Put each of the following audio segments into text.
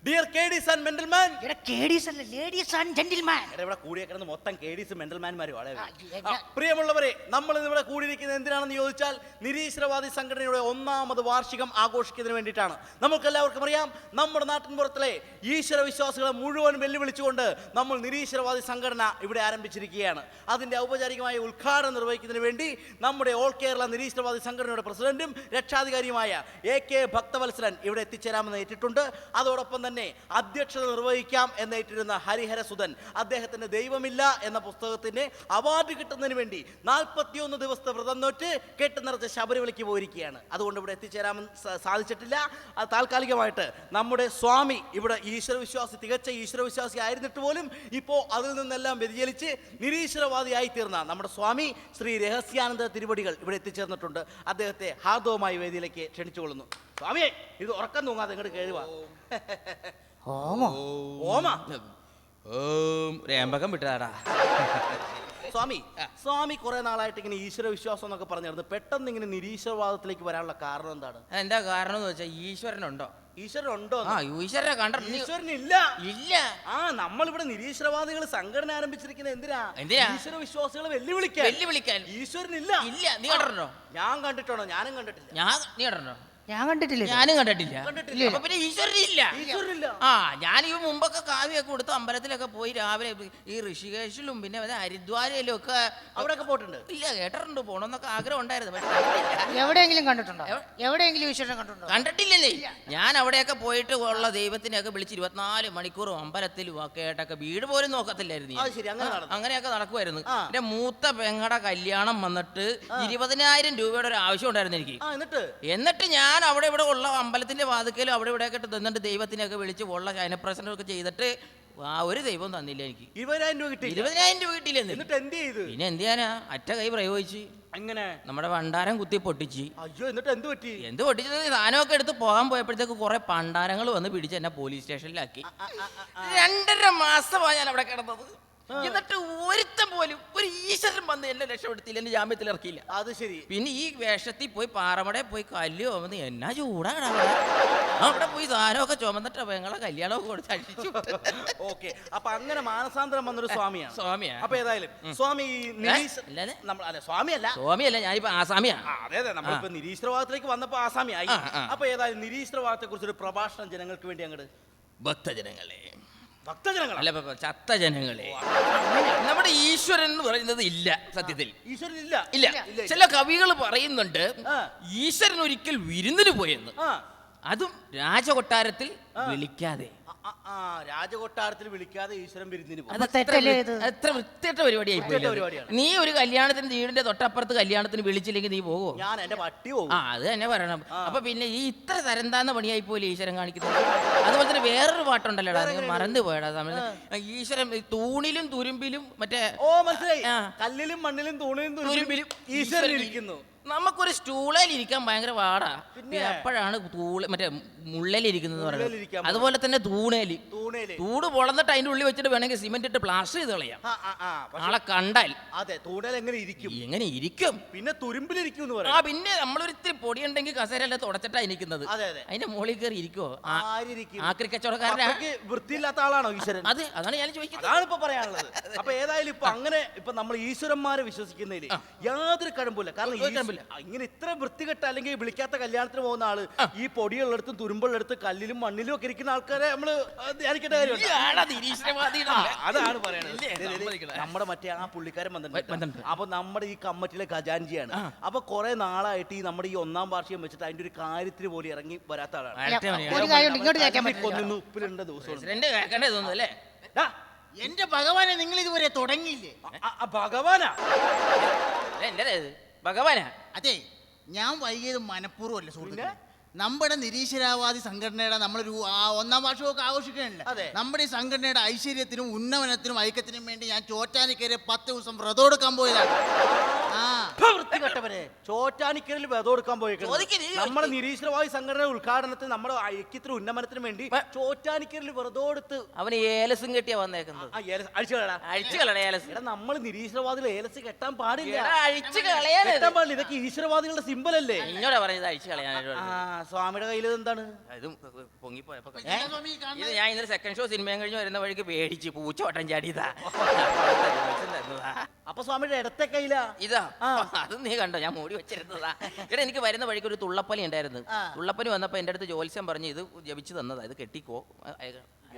Dear ladies and gentleman. Ladies and gentleman. ഇവിടെ കൂടിയേക്കുന്നത് മൊത്തം കേഡീസ് മെന്റൽമാൻമാരും ആണ്. എന്നാ? പ്രിയമുള്ളവരെ, നമ്മൾ ഇവിടെ കൂടിയിരിക്കുന്നത് എന്തിനാണെന്ന് ചോദിച്ചാൽ നിരീശ്വരവാദി സംഘടനയുടെ 1ാമത് വാർഷികം ആഘോഷിക്കുന്നതിന് വേണ്ടിയിട്ടാണ്. നമുക്കെല്ലാവർക്കും അറിയാം, നമ്മുടെ നാട്ടിൻപുറത്തിലെ ഈശ്വര വിശ്വാസികളെ മുഴുവൻ വെല്ലുവിളിച്ചുകൊണ്ട് നമ്മൾ നിരീശ്വരവാദി സംഘടന ഇവിടെ ആരംഭിച്ചിരിക്കുകയാണ്. അതിൻ്റെ ഔപചാരികമായ ഉദ്ഘാടനം നിർവഹിക്കുന്നതിന് വേണ്ടി നമ്മുടെ ഓൾ കേരള നിരീശ്വരവാദി സംഘടനയുടെ പ്രസിഡന്റും രക്ഷാധികാരിയുമായ AK ഭക്തവത്സരൻ ഇവിടെ എത്തിച്ചേരാമെന്ന് ഏറ്റിട്ടുണ്ട്. അതോടൊപ്പം തന്നെ അധ്യക്ഷത നിർവഹിക്കാം എന്നേറ്റിരുന്ന ഹരിഹരസുധൻ അദ്ദേഹത്തിന് ദൈവമില്ല എന്ന പുസ്തകത്തിന് അവാർഡ് കിട്ടുന്നതിന് വേണ്ടി 41 ദിവസത്തെ വ്രതം നോറ്റ് കെട്ടുനിറച്ച് ശബരിമലയ്ക്ക് പോയിരിക്കുകയാണ്. അതുകൊണ്ട് ഇവിടെ എത്തിച്ചേരാമെന്ന് സാധിച്ചിട്ടില്ല. താൽക്കാലികമായിട്ട് നമ്മുടെ സ്വാമി ഇവിടെ തികച്ച ഈശ്വരവിശ്വാസി ആയിരുന്നിട്ട് പോലും ഇപ്പോൾ അതിൽ നിന്നെല്ലാം വ്യതിചലിച്ച് നിരീശ്വരവാദിയായി തീർന്ന നമ്മുടെ സ്വാമി ശ്രീ രഹസ്യാനന്ദ തിരുവടികൾ ഇവിടെ എത്തിച്ചേർന്നിട്ടുണ്ട്. അദ്ദേഹത്തെ ഹാർദവമായി വേദിയിലേക്ക് ക്ഷണിച്ചുകൊള്ളുന്നു. സ്വാമിയെ, ഇത് ഉറക്കം തൂങ്ങാതെ ഇങ്ങോട്ട് കേഴുവാ. രേമ്പകം വിട്ടതാടാ. സ്വാമി കുറെ നാളായിട്ട് ഇങ്ങനെ ഈശ്വര വിശ്വാസം എന്നൊക്കെ പറഞ്ഞിരുന്നു. പെട്ടെന്ന് ഇങ്ങനെ നിരീശ്വരവാദത്തിലേക്ക് വരാനുള്ള കാരണം എന്താണ്? എന്താ കാരണം എന്ന് വെച്ചാൽ ഈശ്വരനുണ്ടോ? ഈശ്വരനുണ്ടോ? ഈശ്വരനെ കണ്ട ഈശ്വരനില്ല. ഇല്ല. നമ്മളിവിടെ നിരീശ്വരവാദികൾ സംഘടന ആരംഭിച്ചിരിക്കുന്നത് എന്തിനാ? ഈശ്വര വിശ്വാസികളെ വെല്ലുവിളിക്കാൻ. ഈശ്വരനില്ല. ഇല്ല. നീ കണ്ടിട്ടുണ്ടോ? ഞാൻ കണ്ടിട്ടുണ്ടോ? ഞാനും കണ്ടിട്ടില്ല. നീ കണ്ടിട്ടുണ്ടോ? ഞാൻ കണ്ടിട്ടില്ല. ഞാനും കണ്ടിട്ടില്ല. അപ്പൊ പിന്നെ ഈശ്വരനില്ല. ഞാൻ ഈ മുമ്പൊക്കെ കാവ്യൊക്കെ കൊടുത്ത് അമ്പലത്തിലൊക്കെ പോയി രാവിലെ ഈ ഋഷികേശിലും പിന്നെ ഹരിദ്വാരയിലും ഒക്കെ അവിടെയൊക്കെ പോയിട്ടുണ്ട്. ഇല്ല, കേട്ടിട്ടുണ്ട്, പോണമെന്നൊക്കെ ആഗ്രഹം ഉണ്ടായിരുന്നു. എവിടെയെങ്കിലും കണ്ടിട്ടുണ്ടോ? എവിടെയെങ്കിലും ഈശ്വരനെ കണ്ടിട്ടുണ്ടോ? കണ്ടിട്ടില്ലേ? ഞാൻ അവിടെയൊക്കെ പോയിട്ട് ഉള്ള ദൈവത്തിനെയൊക്കെ വിളിച്ച് 24 മണിക്കൂറും അമ്പലത്തിലും ഒക്കെ ആയിട്ടൊക്കെ വീട് പോലും നോക്കത്തില്ലായിരുന്നു. അങ്ങനെയൊക്കെ നടക്കുമായിരുന്നു. എന്റെ മൂത്ത പെങ്ങടെ കല്യാണം വന്നിട്ട് 20,000 രൂപയുടെ ഒരു ആവശ്യം ഉണ്ടായിരുന്നു എനിക്ക്. എന്നിട്ട് ഞാൻ അവിടെ ഇവിടെ ഉള്ള അമ്പലത്തിന്റെ വാതിക്കലും അവിടെ ഇവിടെ ഒക്കെ നിന്നിട്ട് ദൈവത്തിനെയൊക്കെ വിളിച്ച് ഉള്ള ശയനപ്രസനമൊക്കെ ചെയ്തിട്ട് ഒരു ദൈവം തന്നില്ല എനിക്ക്. 20,000 രൂപ കിട്ടി. 20,000 രൂപ കിട്ടിയില്ല. എന്നിട്ട് എന്ത് ചെയ്തു? പിന്നെ എന്ത് ചെയ്യാനാ, അറ്റ കൈ പ്രയോഗിച്ച് അങ്ങനെ നമ്മുടെ പണ്ടാരം കുത്തി പൊട്ടിച്ച്. അയ്യോ, എന്നിട്ട് എന്ത് പറ്റി? എന്ത് പൊട്ടിച്ചത്? സാധനമൊക്കെ എടുത്ത് പോകാൻ പോയപ്പോഴത്തേക്ക് കുറെ പണ്ടാരങ്ങൾ വന്ന് പിടിച്ച് എന്നെ പോലീസ് സ്റ്റേഷനിലാക്കി. 2.5 മാസമാണ് ഞാൻ അവിടെ കിടന്നത്. എന്നിട്ട് ഒരുത്തം പോലും ഒരു ഈശ്വരൻ വന്ന് എന്നെ രക്ഷപ്പെടുത്തിയില്ല, എന്നെ ജാമ്യത്തിൽ ഇറക്കിയില്ല. അത് ശരി. പിന്നെ ഈ വേഷത്തിൽ പോയി പാറമടയിൽ പോയി കല്ല് ചുമന്ന് എന്നാ ചൂടാണ് അവിടെ പോയി സാധനമൊക്കെ ചുമന്നിട്ട് പെങ്ങളെ കല്യാണമൊക്കെ കൊടുത്ത് അടിച്ചു. ഓക്കെ, അപ്പൊ അങ്ങനെ മാനസാന്തരം വന്നൊരു സ്വാമിയാണ്. അപ്പൊ ഏതായാലും സ്വാമി സ്വാമിയല്ല, ഞാനിപ്പോ ആസാമിയാ. അതെ, നമ്മളിപ്പോ നിരീശ്വരവാദത്തിലേക്ക് വന്നപ്പോ ആസാമിയായി. അപ്പൊ ഏതായാലും നിരീശ്വരവാദത്തെ കുറിച്ചൊരു പ്രഭാഷണം ജനങ്ങൾക്ക് വേണ്ടി അങ്ങോട്ട്. ഭക്തജനങ്ങളെ, അല്ല ചത്ത ജനങ്ങളെ, നമ്മുടെ ഈശ്വരൻ എന്ന് പറയുന്നത് ഇല്ല. സത്യത്തിൽ ഈശ്വരൻ ഇല്ല. ചില കവികൾ പറയുന്നുണ്ട് ഈശ്വരൻ ഒരിക്കൽ വിരുന്നിന് പോയെന്ന്, അതും രാജകൊട്ടാരത്തിൽ വിളിക്കാതെ. രാജകൊട്ടാരത്തിൽ വിളിക്കാതെ ഈശ്വരൻ വിരുന്നിന് പോകും. എത്ര വൃത്തികെട്ട പരിപാടിയായി. നീ ഒരു കല്യാണത്തിന് വീടിന്റെ തൊട്ടപ്പുറത്ത് കല്യാണത്തിന് വിളിച്ചില്ലെങ്കിൽ നീ പോകുമോ? ഞാൻ എന്റെ പട്ടി പോകും. അത് തന്നെ പറയണം. അപ്പൊ പിന്നെ ഈ ഇത്ര തരംതാന്ന പണിയായി പോലെ ഈശ്വരൻ കാണിക്കുന്നത്. അതുപോലെ തന്നെ വേറൊരു പാട്ടുണ്ടല്ലോടാ, നിങ്ങൾ മറന്നു പോയടാ തമിഴ്. ഈശ്വരൻ തൂണിലും തുരുമ്പിലും മറ്റേ മനസ്സിലായി, കല്ലിലും മണ്ണിലും തൂണിലും തുരുമ്പിലും ഈശ്വരൻ ഇരിക്കുന്നു. നമുക്കൊരു സ്റ്റൂളിൽ ഇരിക്കാൻ ഭയങ്കര പാടാ. എപ്പോഴാണ് മറ്റേ മുള്ളലിരിക്കുന്നത് പറയുന്നത്. അതുപോലെ തന്നെ തൂണ് പൊളന്നിട്ട് അതിന്റെ ഉള്ളിൽ വെച്ചിട്ട് വേണമെങ്കിൽ സിമെന്റ് ഇട്ട് പ്ലാസ്റ്റർ ചെയ്ത് കളയാം ആളെ കണ്ടാൽ. അതെ, തൂണേൽ എങ്ങനെ ഇരിക്കും? പിന്നെ തുരുമ്പിലിരിക്കും. പിന്നെ നമ്മളൊരിത്തിരി പൊടിയുണ്ടെങ്കിൽ കസേരല്ല തുടച്ചിട്ടാ ഇരിക്കുന്നത്. അതിന്റെ മുകളിൽ കയറി ഇരിക്കുവോ? ആക്രി കച്ചവടക്കാരനാ? വൃത്തിയില്ലാത്ത ആളാണോ ഈശ്വരൻ? അതാണ് ഞാൻ ചോദിക്കുന്നത്. അതാണ് ഇപ്പൊ പറയാനുള്ളത്. അപ്പൊ ഏതായാലും ഇപ്പൊ അങ്ങനെ ഇപ്പൊ നമ്മൾ ഈശ്വരന്മാരെ വിശ്വസിക്കുന്നതിൽ യാതൊരു കഴമ്പില്ല. കാരണം ഇങ്ങനെ ഇത്ര വൃത്തികെട്ട അല്ലെങ്കിൽ വിളിക്കാത്ത കല്യാണത്തിന് പോകുന്ന ആള് ഈ പൊടിയുള്ളടത്തും തുരുമ്പുള്ളടത്തും കല്ലിലും മണ്ണിലും ഒക്കെ ഇരിക്കുന്ന ആൾക്കാരെ നമ്മള് ധ്യാനിക്കേണ്ട കാര്യമുണ്ട്. അതാണ് പറയണത്. നമ്മുടെ മറ്റേ ആ പുള്ളിക്കാരൻ വന്നിട്ടുണ്ട്. അപ്പൊ നമ്മുടെ ഈ കമ്മിറ്റിയിലെ ഖജാൻജിയാണ്. അപ്പൊ കുറെ നാളായിട്ട് ഈ നമ്മുടെ ഈ 1ാം വാർഷികം വെച്ചിട്ട് അതിന്റെ ഒരു കാര്യത്തിന് പോലും ഇറങ്ങി വരാത്ത ആളാണ്. ഉപ്പിലുണ്ട ദിവസം എന്റെ ഭഗവാനെ, നിങ്ങൾ ഇതുവരെ തുടങ്ങിയില്ലേ? ഭഗവാനാ? അതെ, ഞാൻ വൈകിയത് മനഃപൂർവ്വമല്ല സുഹൃത്തുക്കളെ. നമ്മുടെ നിരീശ്വരവാദി സംഘടനയുടെ നമ്മളൊരു 1ാം വാർഷികമൊക്കെ ആഘോഷിക്കണല്ലേ. നമ്മുടെ ഈ സംഘടനയുടെ ഐശ്വര്യത്തിനും ഉന്നമനത്തിനും ഐക്യത്തിനും വേണ്ടി ഞാൻ ചോറ്റാനിക്കരെ 10 ദിവസം വ്രതം എടുക്കാൻ പോയതാണ്. വൃത്തികെട്ടവനെ ചോറ്റാനിക്കലിൽ വെതം കൊടുക്കാൻ ചോദിക്ക് നീ പോയേക്കുന്നത് നമ്മുടെ നിരീശ്വരവാദി സംഘടന ഉദ്ഘാടനത്തിന് നമ്മുടെ ഐക്യത്തിന് ഉന്നമനത്തിന് വേണ്ടി ചോറ്റാനിക്കലിൽ വെറുതെ കൊടുത്ത് അവന് ഏലസും കെട്ടിയാ വന്നേക്കുന്നത്. അഴിച്ചു കളടാ. അഴിച്ചു കളയാ ഏലസ്. എടാ നമ്മൾ നിരീശ്വരവാദികൾ ഏലസ് കെട്ടാൻ പാടില്ല. അഴിച്ചു കളയാൻ കെട്ടാൻ പാടില്ല. ഇതൊക്കെ ഈശ്വരവാദികളുടെ സിമ്പൽ അല്ലേ? ഇങ്ങോട്ടാ പറഞ്ഞത് അഴിച്ചു കളയാനായിട്ട്. സ്വാമിയുടെ കയ്യിൽ എന്താണ്? ഇതും പൊങ്ങിപ്പോയപ്പോ എന്താ സ്വാമി ഈ കാണുന്നത്? ഇത് ഞാൻ ഇന്നലെ സെക്കൻഡ് ഷോ സിനിമയും കഴിഞ്ഞ് വരുന്ന വഴിക്ക് പേടിച്ച് പൂച്ച വട്ടം ചാടിയതാ. അപ്പൊ സ്വാമിയുടെ ഇടത്തെ കയ്യില ഇതാ അത് നീ കണ്ടോ, ഞാൻ മൂടി വെച്ചിരുന്നതാ. എടാ എനിക്ക് വരുന്ന വഴിക്ക് ഒരു തുള്ളപ്പലി ഉണ്ടായിരുന്നു. തുള്ളപ്പലി വന്നപ്പോ എന്റെ അടുത്ത് ജോത്സ്യം പറഞ്ഞ് ഇത് ജപിച്ചു തന്നതാ, ഇത് കെട്ടിക്കോ.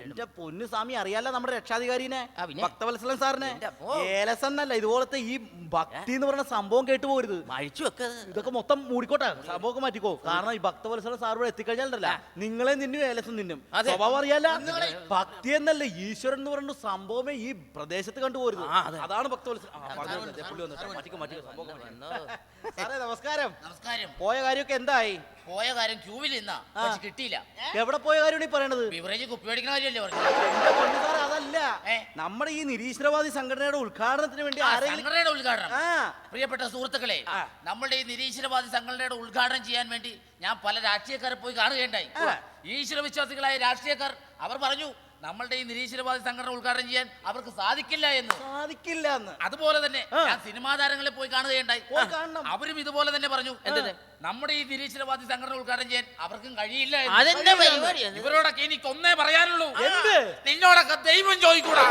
എന്റെ പൊന്നു സ്വാമി അറിയാലോ നമ്മുടെ രക്ഷാധികാരിനെ, ആ, പിന്നെ? ഭക്തവത്സലൻ സാറിനെ. എന്റെ അമ്മോ. ഏലസ് എന്നല്ല ഇതുപോലത്തെ ഈ ഭക്തി എന്ന് പറയുന്ന സംഭവം കേട്ടു പോരുത്. അഴിച്ചു വെക്കത്. ഇതൊക്കെ മൊത്തം മൂടിക്കോട്ടെ, സംഭവമൊക്കെ മാറ്റിക്കോ. കാരണം ഈ ഭക്തവത്സലൻ സാർ ഇവിടെ എത്തിക്കഴിഞ്ഞാലല്ല നിങ്ങളെ നിന്നും ഏലസും നിന്നും അതെ. സ്വഭാവം അറിയാല. ഭക്തി എന്നല്ല ഈശ്വരൻ എന്ന് പറയുന്ന സംഭവമേ ഈ പ്രദേശത്ത് കണ്ടുപോരുത്. അതാണ് ഭക്തവത്സലൻ. സാറേ നമസ്കാരം. നമസ്കാരം. പോയ കാര്യമൊക്കെ എന്തായി? പോയ കാര്യം ക്യൂവിൽ നിന്നാ പക്ഷെ കിട്ടിയില്ല. എവിടെ പോയ കാര്യമാണ് ഈ പറയണത്? ബിവറേജ് കുപ്പി മേടിക്കണ കാര്യമല്ലേ പറഞ്ഞു. എന്റെ പൊന്നു സാറേ അതല്ല, നമ്മുടെ ഈ നിരീശ്വരവാദി സംഘടനയുടെ ഉദ്ഘാടനത്തിന് വേണ്ടി ആരെങ്കിലും സംഘടനയുടെ ഉദ്ഘാടനം. ആ പ്രിയപ്പെട്ട സുഹൃത്തുക്കളെ, നമ്മുടെ ഈ നിരീശ്വരവാദി സംഘടനയുടെ ഉദ്ഘാടനം ചെയ്യാൻ വേണ്ടി ഞാൻ പല രാഷ്ട്രീയക്കാരെ പോയി കാണുകയുണ്ടായി. ഈശ്വര വിശ്വാസികളായ രാഷ്ട്രീയക്കാർ അവർ പറഞ്ഞു നമ്മളുടെ ഈ നിരീശ്വരവാദി സംഘടന ഉദ്ഘാടനം ചെയ്യാൻ അവർക്ക് സാധിക്കില്ല എന്ന്. സാധിക്കില്ല എന്ന്. അതുപോലെ തന്നെ ഞാൻ സിനിമാ താരങ്ങളെ പോയി കാണുകയുണ്ടായി. കാണണം. അവരും ഇതുപോലെ തന്നെ പറഞ്ഞു നമ്മുടെ ഈ നിരീശ്വരവാദി സംഘടന ഉദ്ഘാടനം ചെയ്യാൻ അവർക്കും കഴിയില്ല എന്ന്. അതെന്താ പരിപാടി? ഇവരോടൊക്കെ എനിക്ക് ഒന്നേ പറയാനുള്ളൂ, എന്ത്? നിന്നോടൊക്കെ ദൈവം ചോദിക്കൂടാ.